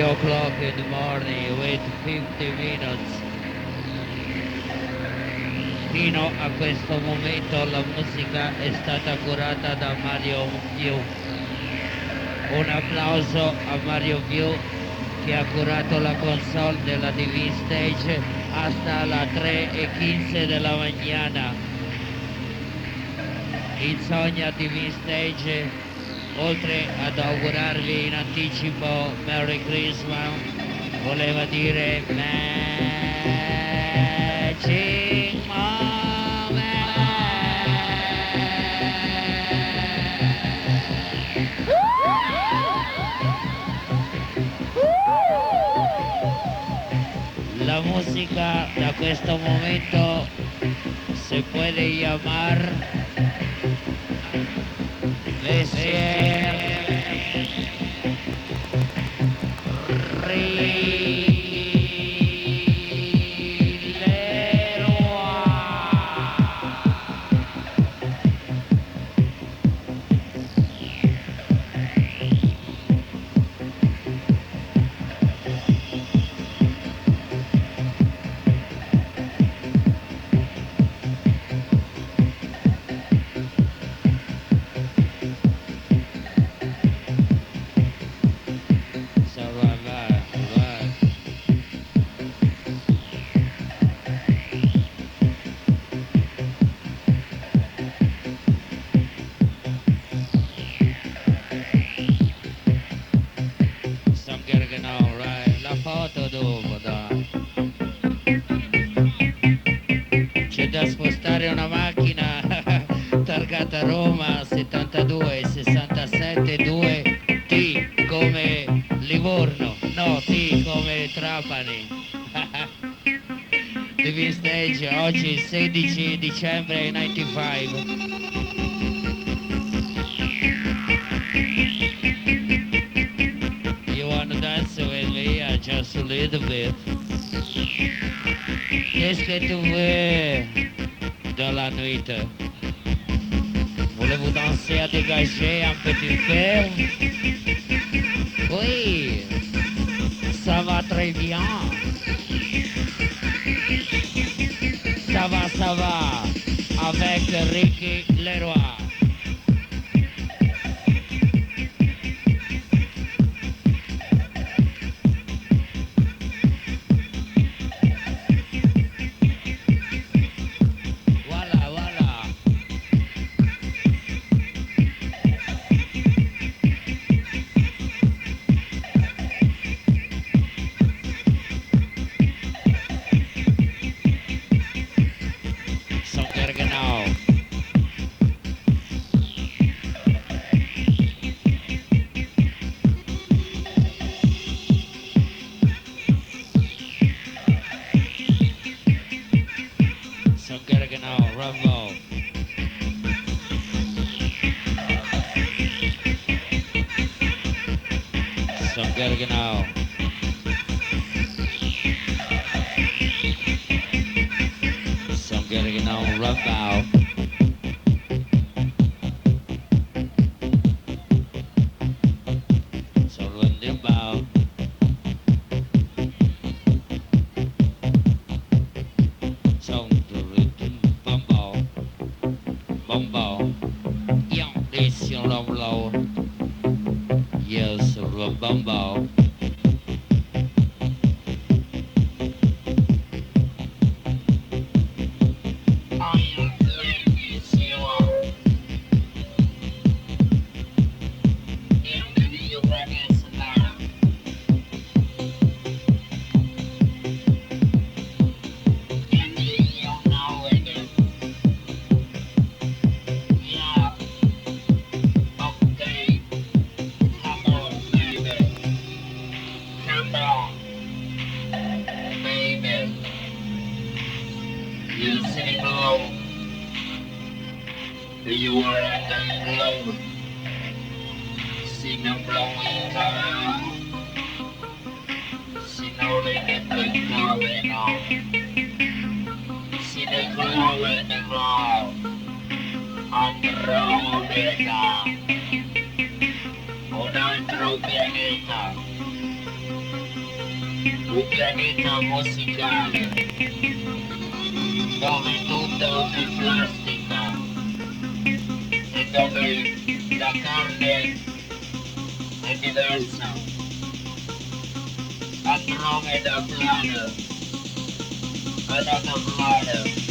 o'clock in the morning with 50 minutes. Fino a questo momento la musica è stata curata da Mario Più. Un applauso a Mario Più che ha curato la console della TV Stage hasta las 3:15 della mañana. Insomnia TV Stage, oltre ad augurarvi in anticipo Merry Christmas, voleva dire Magic Moment. La música da questo momento se puede llamar Dicembre. La foto dopo, dai. C'è da spostare una macchina targata Roma 72 67 2 T come Livorno, no T come Trapani. TV Stage oggi 16 dicembre 95. Dance with me just a little bit. Qu'est-ce que tu veux dans la nuit? Voulez-vous danser à dégager un petit peu? Oui, ça va très bien. Ça va, avec Ricky Leroy. Rumble. Some Gergenau. Some Gergenau Rumble. Solo en Dimbao. Bumbo, young this young low, yes, bumbo. You sitting below. You were at the glow. Signal blowing down. Signal limit going on. Signal glowing around. On the road down. On the road down. un pianeta musicale dove tutto è plastica e dove la carne è diversa. Andromeda Planet, another planet.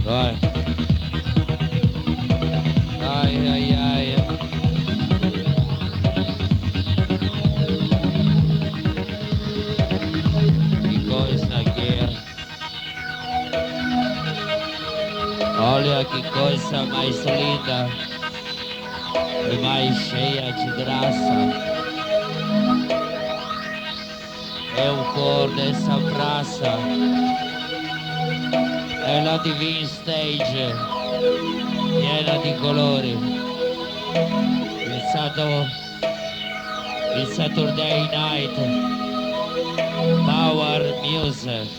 Vai. Ai ai ai. Que coisa que é. Olha que coisa mais linda e mais cheia de graça. É o cor dessa praça. È la TV Stage, piena di colori. Il Saturday Night Power Music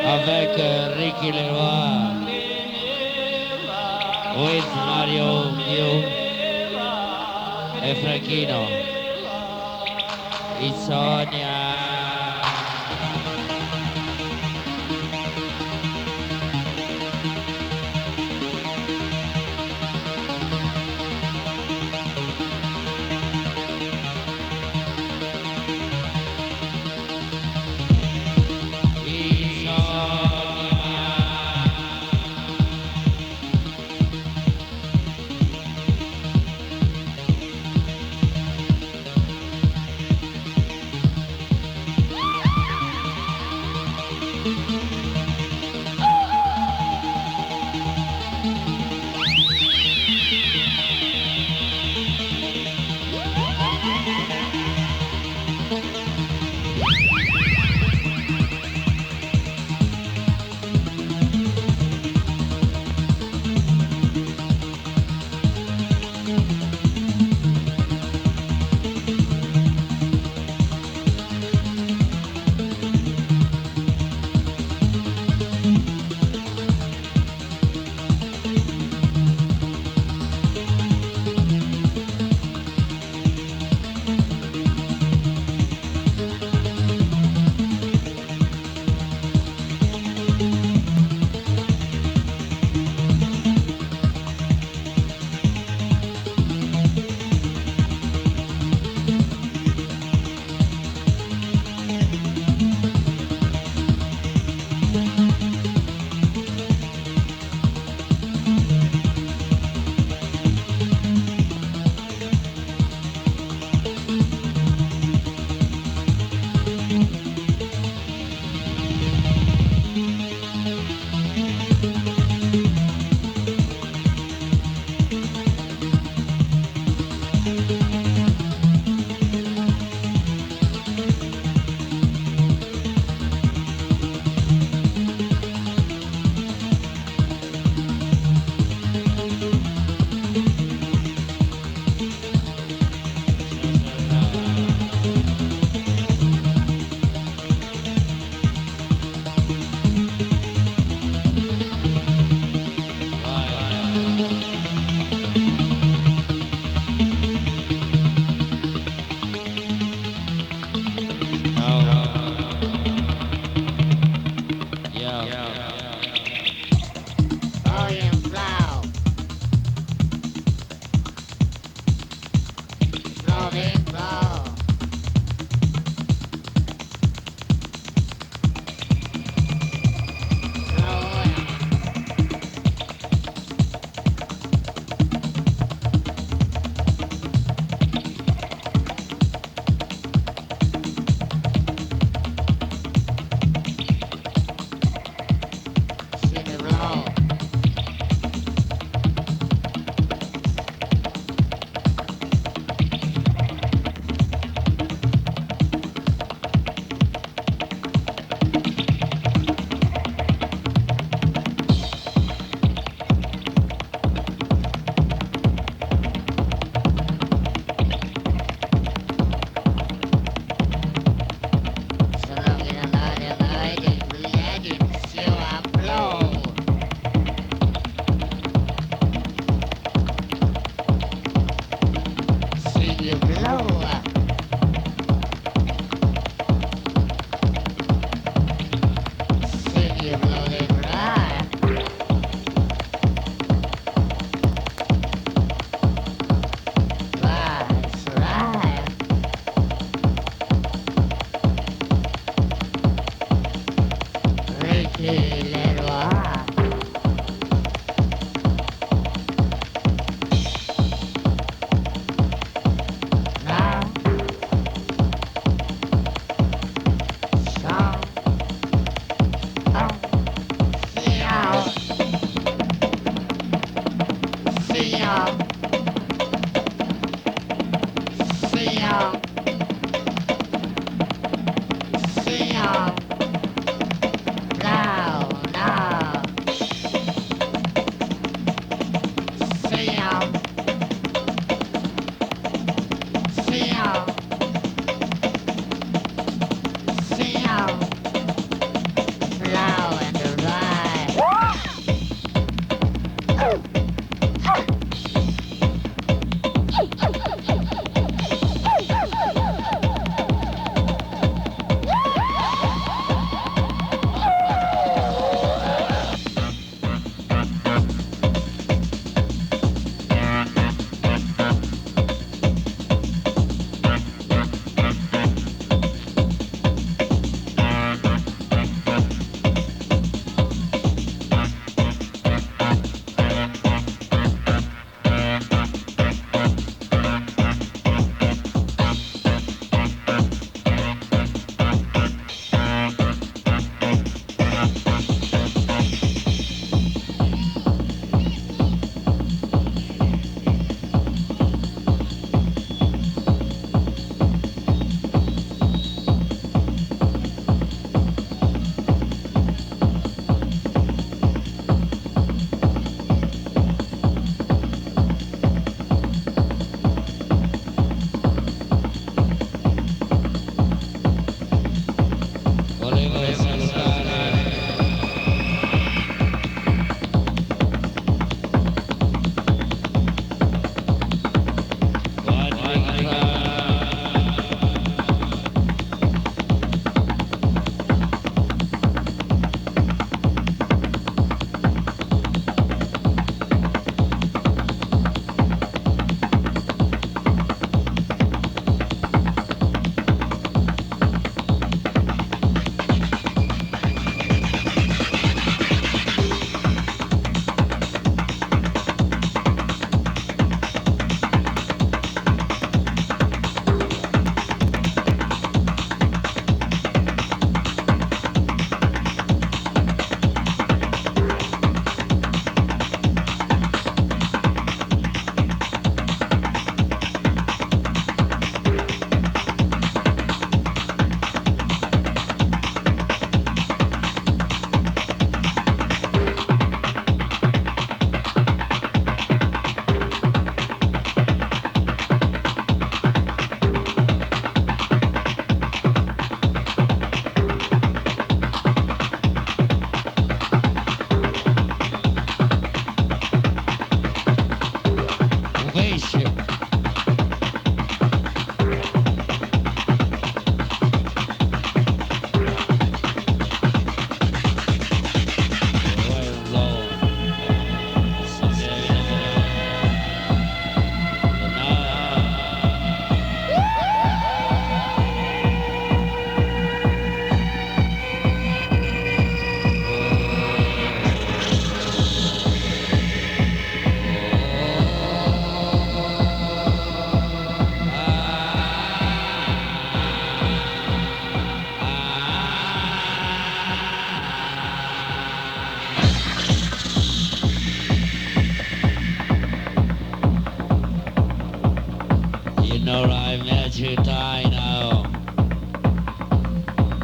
avec Ricky Leroy with Mario Piu e Franchino. Insomnia.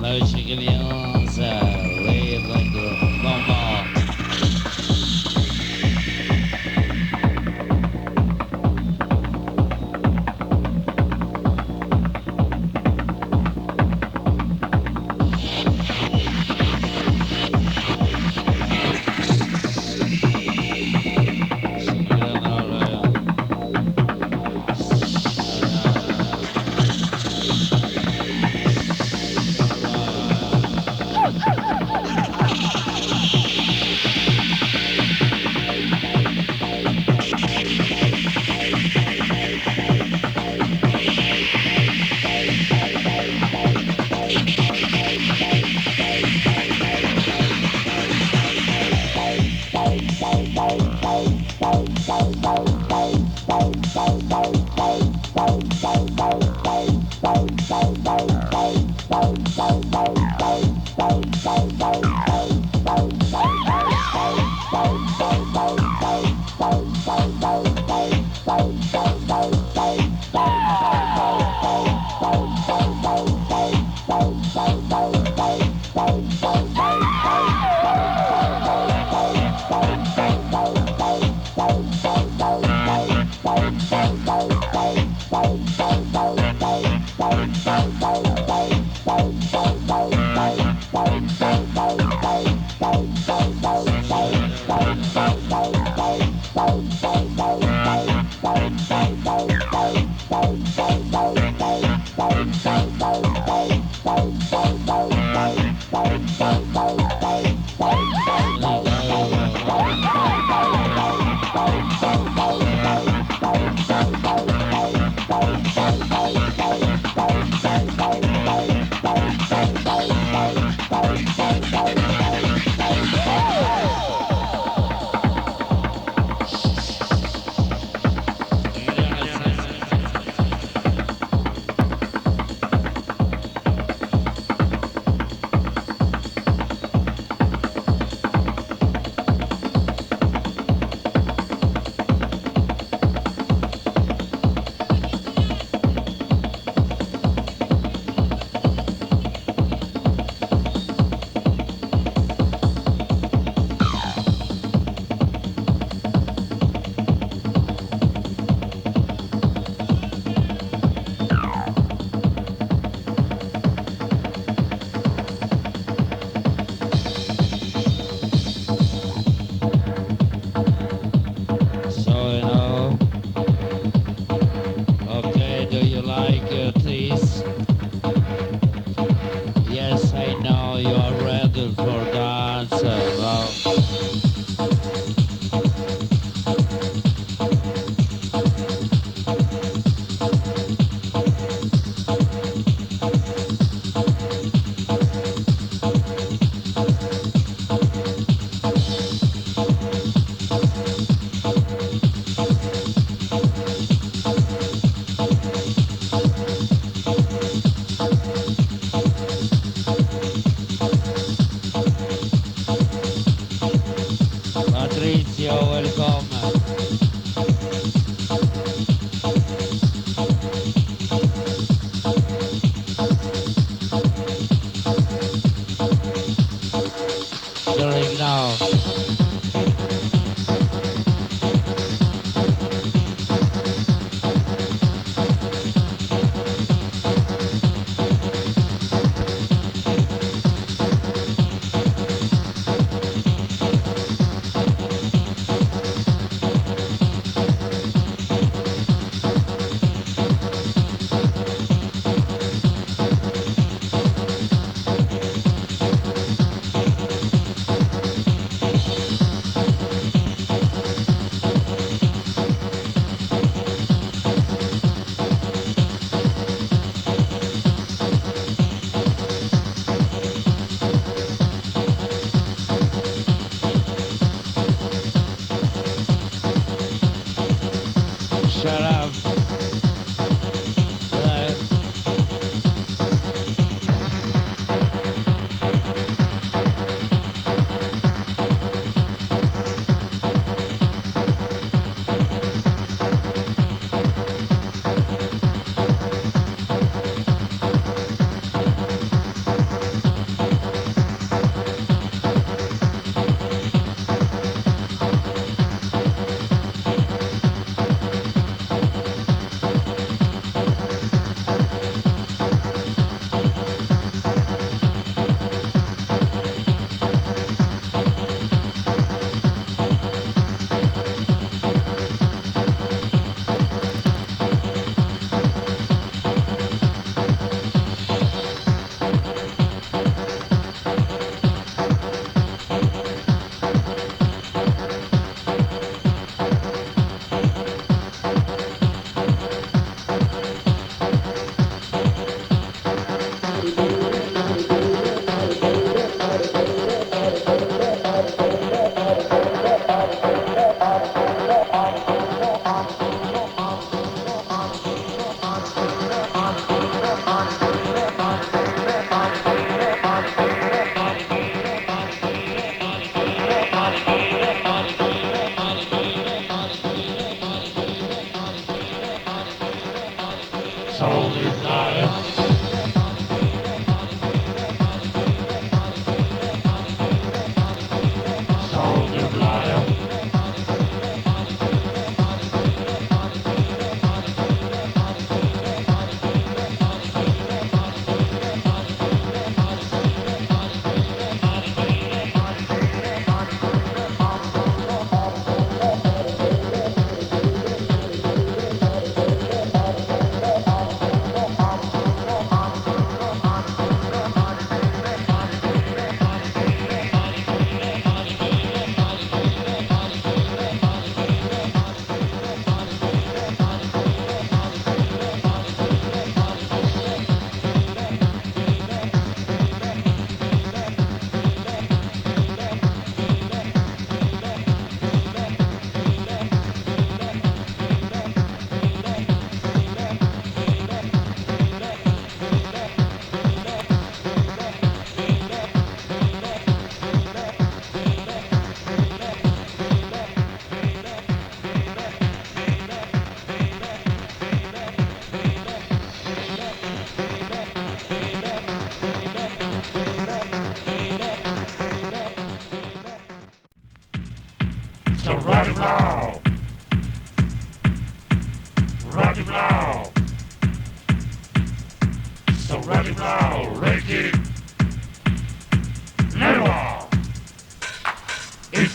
La musique violence, oui, bon, bon.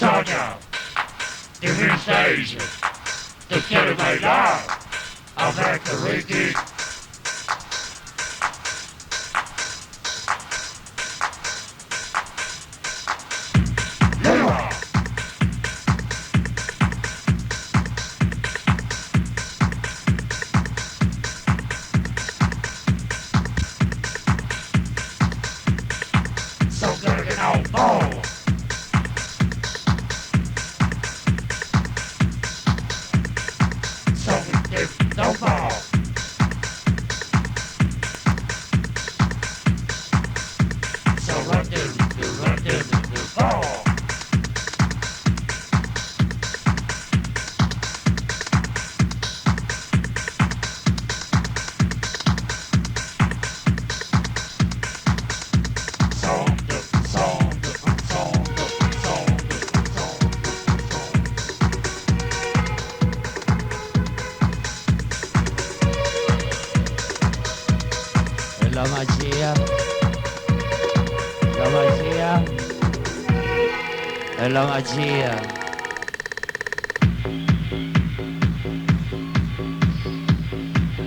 Insomnia, TV Stage, te quiero bailar avec Ricky. Yeah. So good and all ball. So we give no ball. So run the ball. È la magia, la magia, è la magia.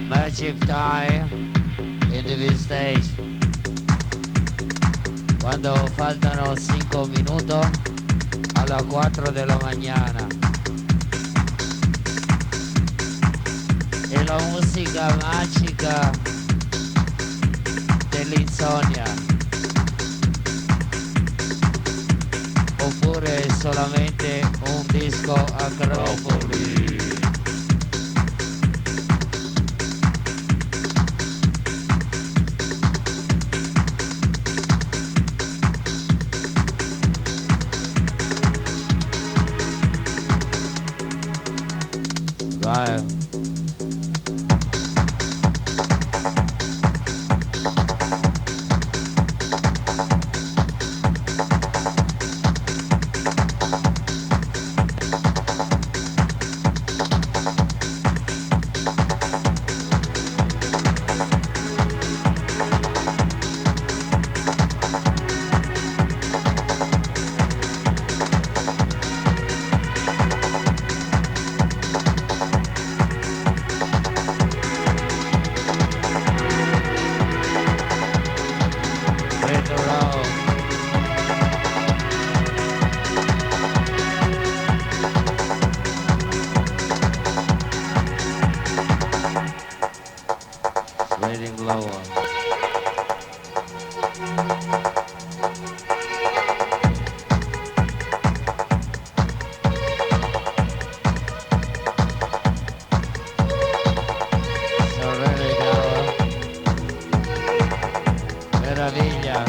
Magic time in the stage. Quando faltano 5 minuti alla 4 della mañana. E la musica magica dell'insonnia. Oppure solamente un disco Acropoli. Vai. Rating lower. So really lower. Meraviglia.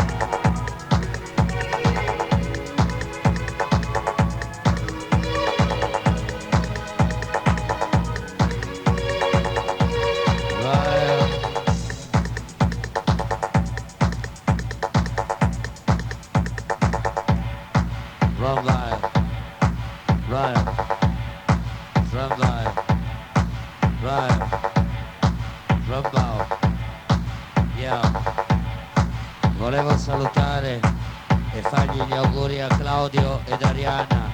Run live, live, run live, live, run live. Yeah. Volevo salutare e fargli gli auguri a Claudio ed Arianna.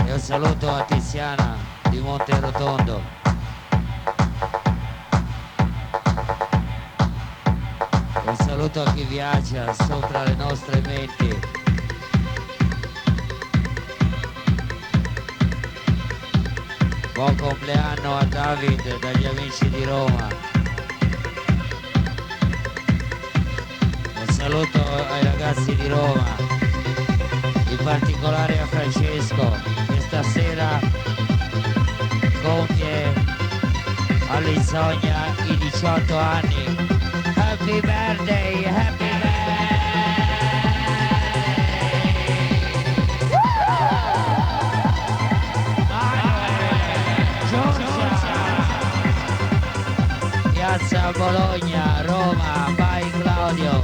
E un saluto a Tiziana di Monterotondo. Un saluto a chi viaggia sopra le nostre menti. Buon compleanno a David dagli amici di Roma. Un saluto ai ragazzi di Roma, in particolare a Francesco, che stasera compie all'insonnia i 18 anni. Happy birthday, happy birthday! Piazza Bologna, Roma, vai Claudio!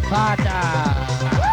Fata!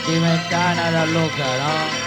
Di Mentana da Luca, no?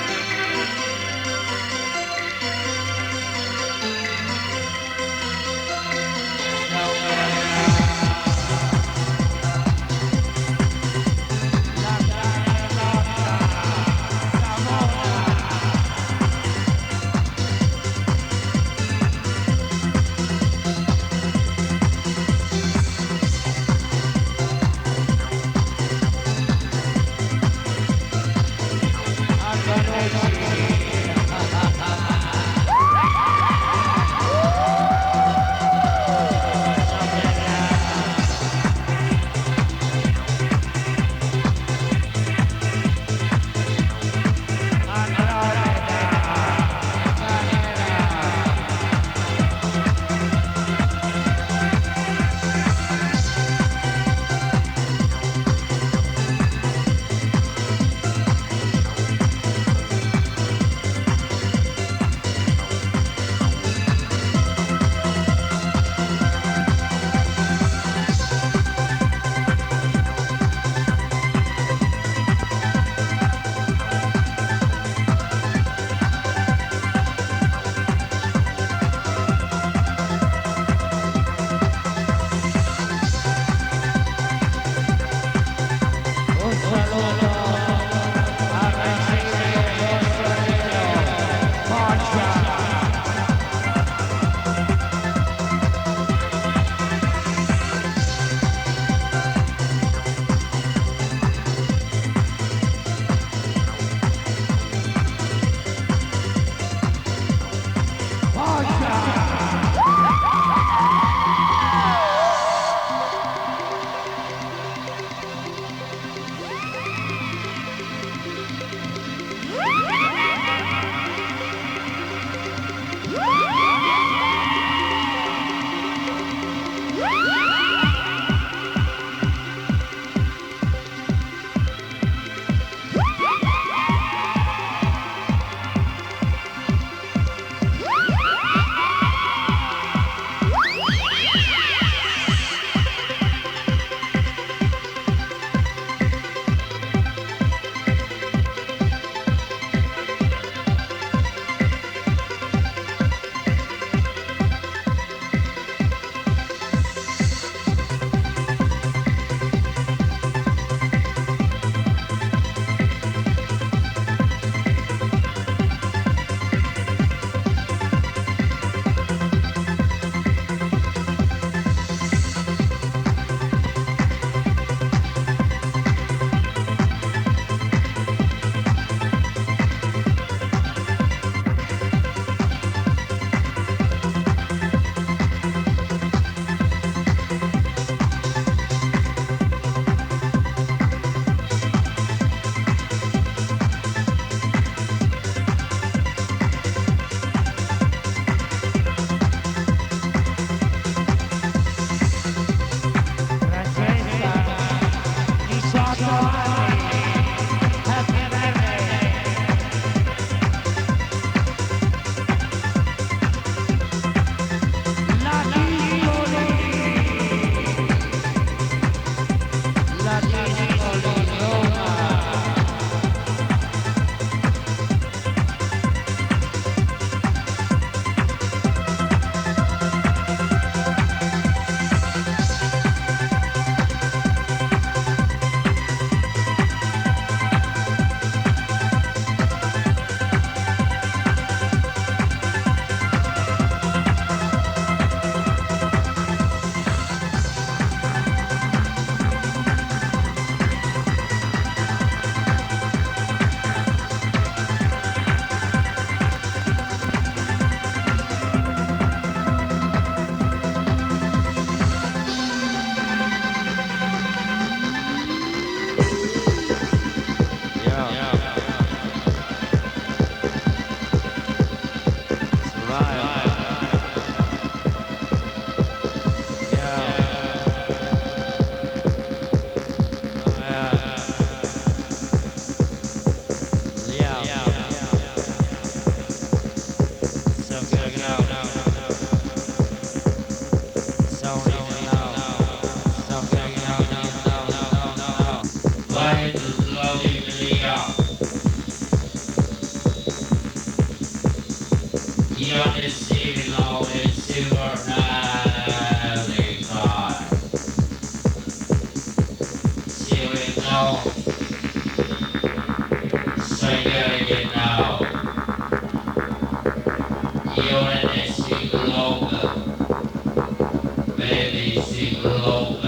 baby, she blowing,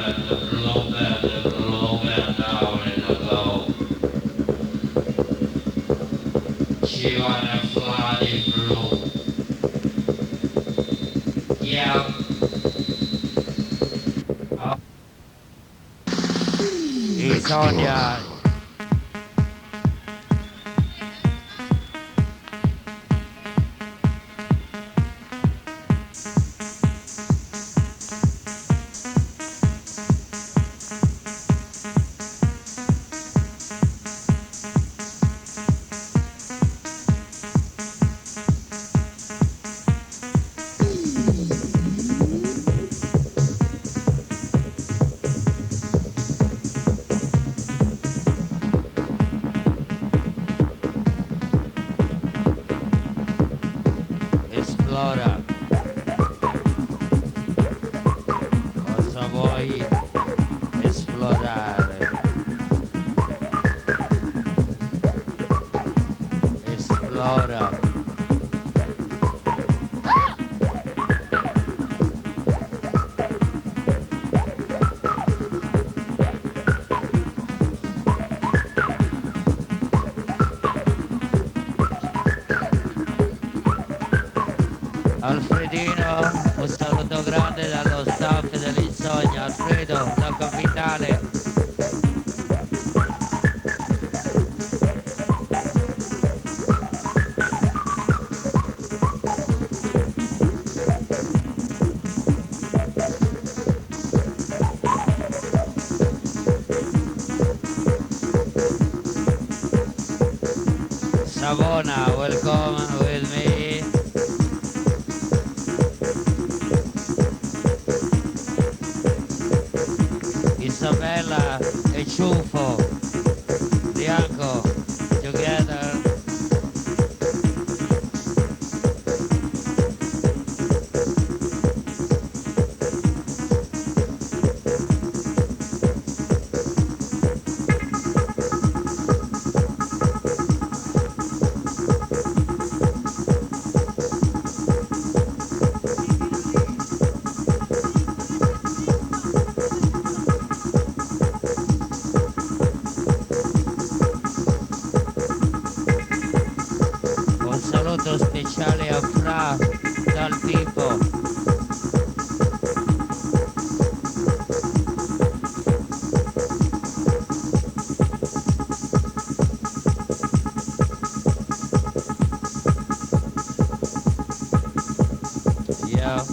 blowing, blowing down in the glow. She wanna fly through. Yeah. Insomnia. Esplora. Cosa vuoi esplorare? Esplora. Alfredino, un saluto grande dallo staff dell'Insogna. Alfredo, la capitale. Savona, welcome with me. Isabella e Ciuffo, Bianco, together. Un saluto speciale a Fra dal Pippo. Yeah.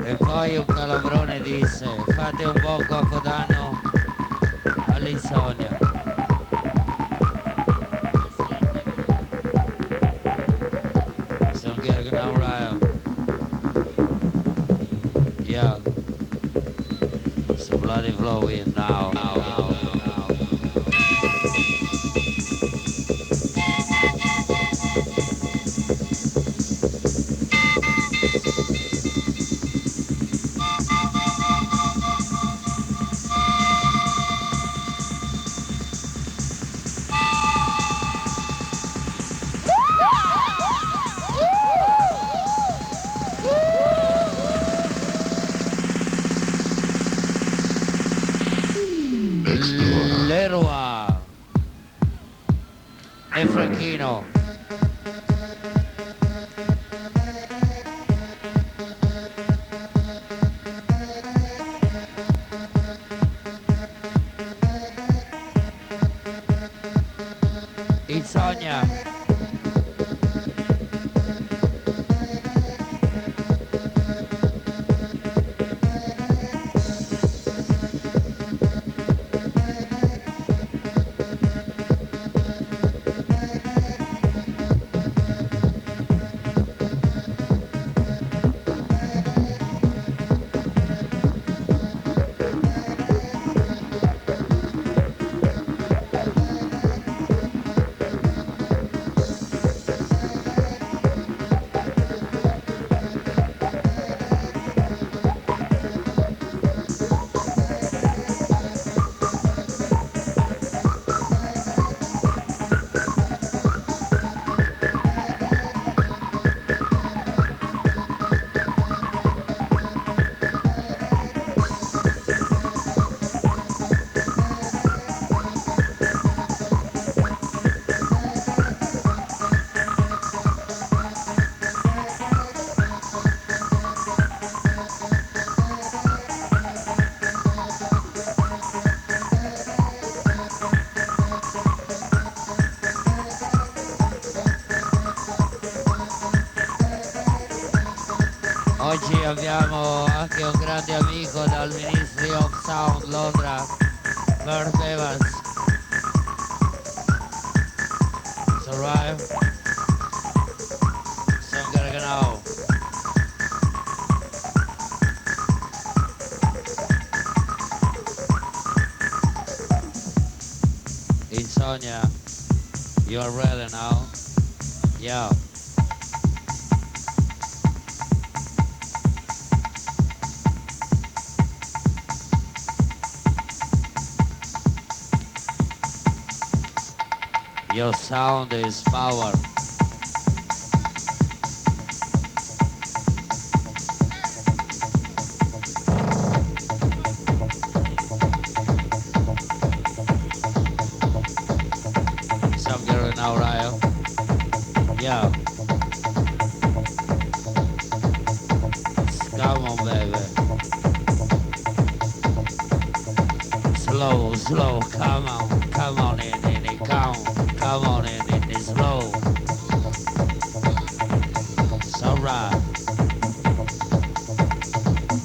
E poi un calabrone disse, fate un buon capodanno all'insonnia. So getting around. Yeah. It's bloody flowing now. Leroy e Franchino. Insomnia. Oggi abbiamo anche un grande amico dal Ministry of Sound Londra, Bert Evans. It's alright. So I'm gonna go now. Insomnia, you are ready now? Yeah. Your sound is power. Some girl now, Ryan. Yeah. Come on, baby. Slow, slow, come on in, come on in, slow. It's alright.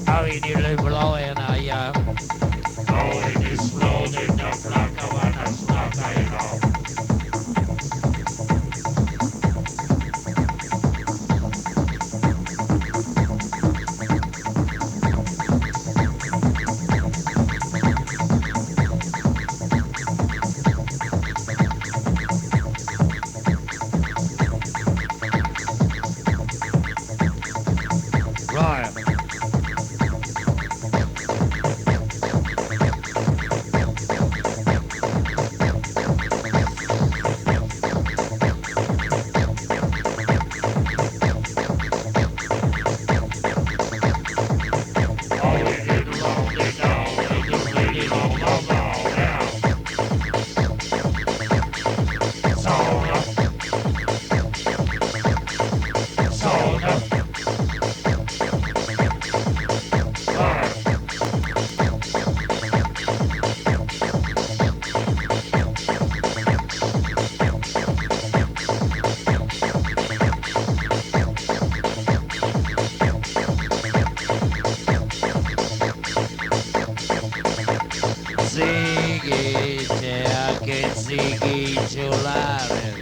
How you nearly blowing, yeah. Going is slow, in the black, I wanna stop, I know. Right. Ziggy, c'è anche Ziggy Giulare.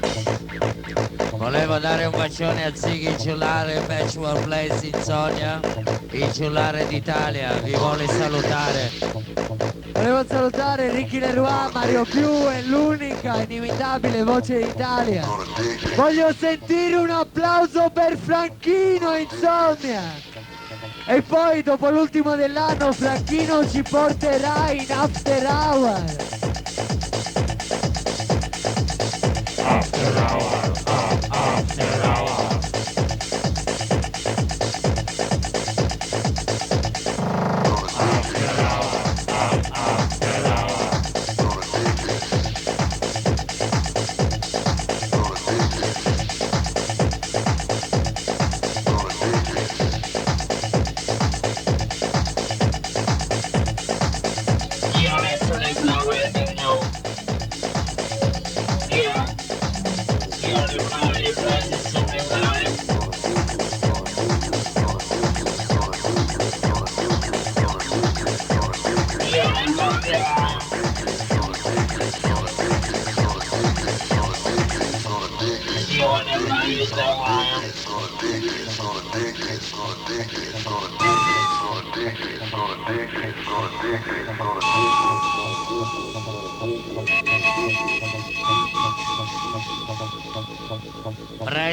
Volevo dare un bacione a Ziggy Giulare, Patchwork Place Insomnia, il Giulare d'Italia, vi vuole salutare. Volevo salutare Ricky Leroy, Mario Più e l'unica inimitabile voce d'Italia. Voglio sentire un applauso per Franchino Insomnia. E poi dopo l'ultimo dell'anno Franchino ci porterà in After Hour. After hour, after hour.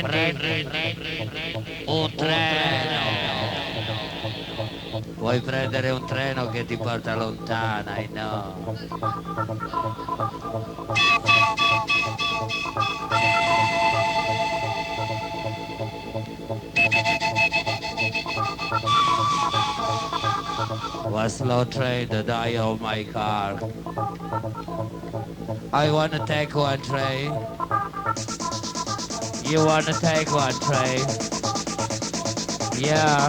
Prendi un treno. Vuoi prendere un treno che ti porta lontana, no? What slow train the dial of my car? I wanna take one train. You wanna take one train? Yeah.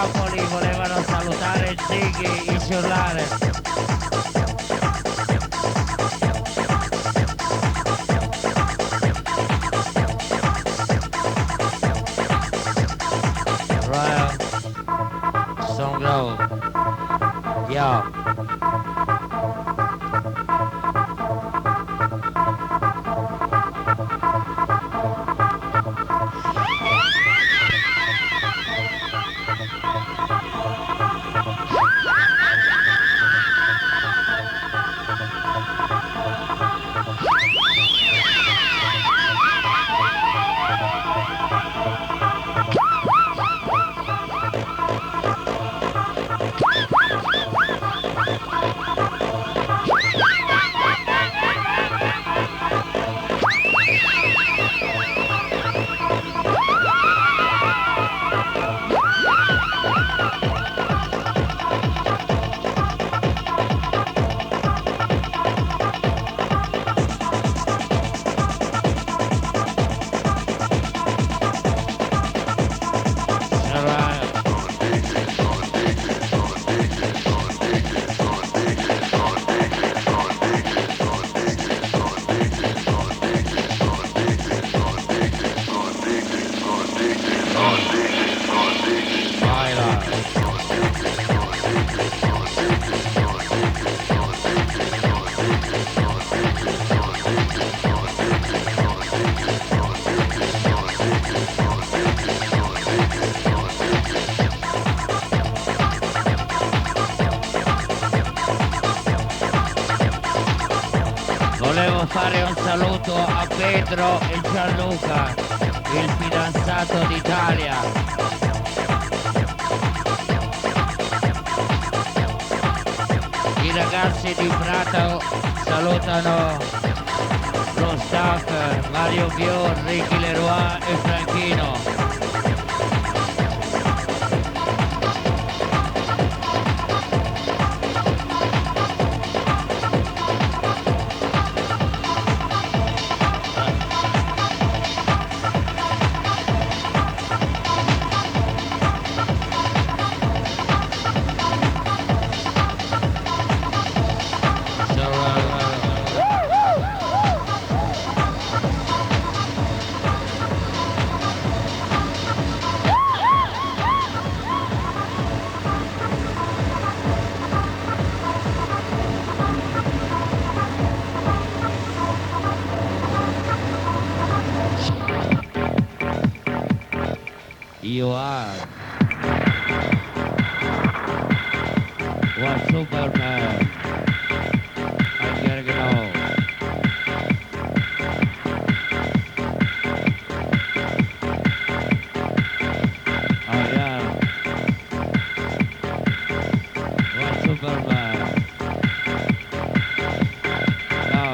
Napoli volevano salutare Ziggy il giornale. Royal, Stone Grove, yo. Volevo fare un saluto a Pedro e Gianluca, il fidanzato d'Italia. I ragazzi di Prato salutano lo staff Mario Pio, Ricky Leroy e Franchino. You are one Superman. I gotta go. I am one Superman. No.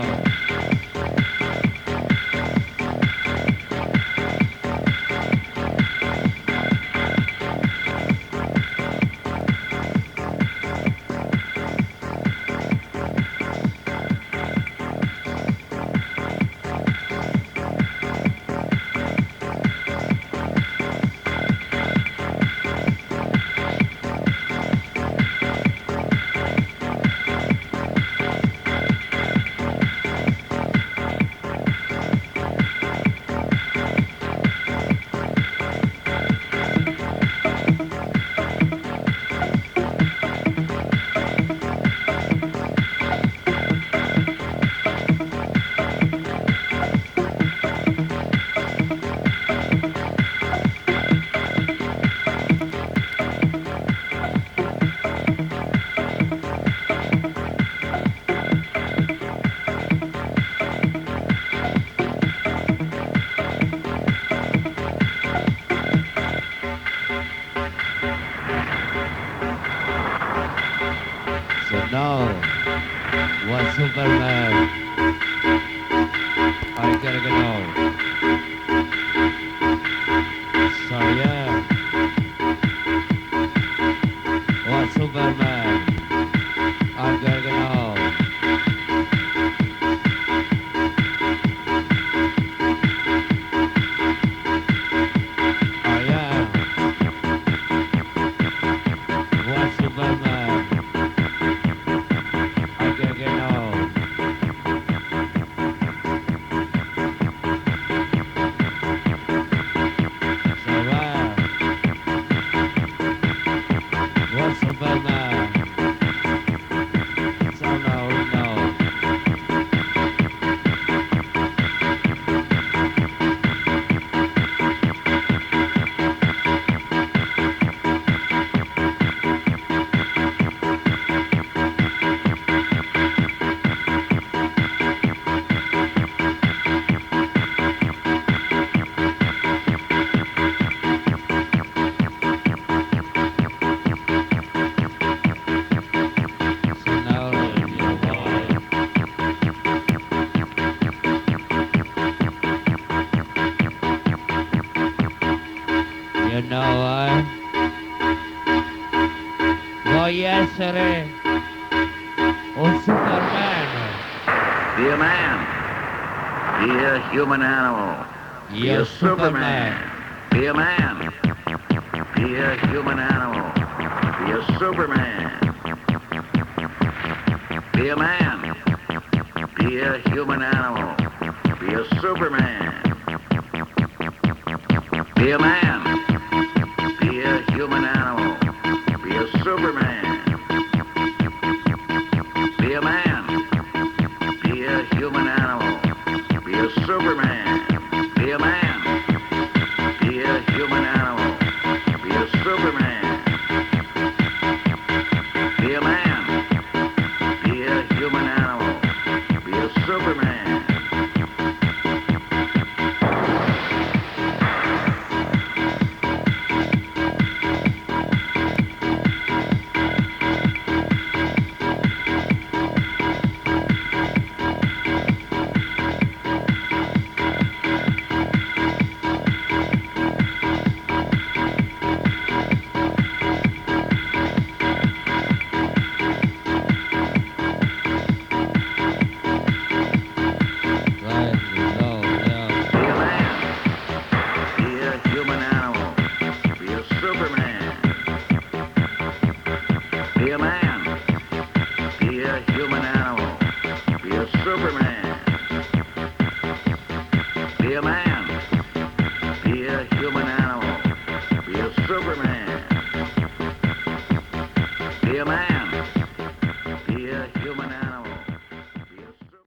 Vuoi essere un Superman? Be a man. Be a human animal. Be Io a Superman. Be a man. Be a human animal. Be a Superman. Be a man. Be a human animal. Be a Superman. Be a man. Be a human animal. Be a Superman. Be a man. Be a human animal. Be a Superman. Be a man. Be a human animal. Be a Superman. Be a man. Be a human animal. Be a Superman. Be a man. Be a human animal. Be a Superman. Be a man. Be a human animal. Be a Superman. Be a man.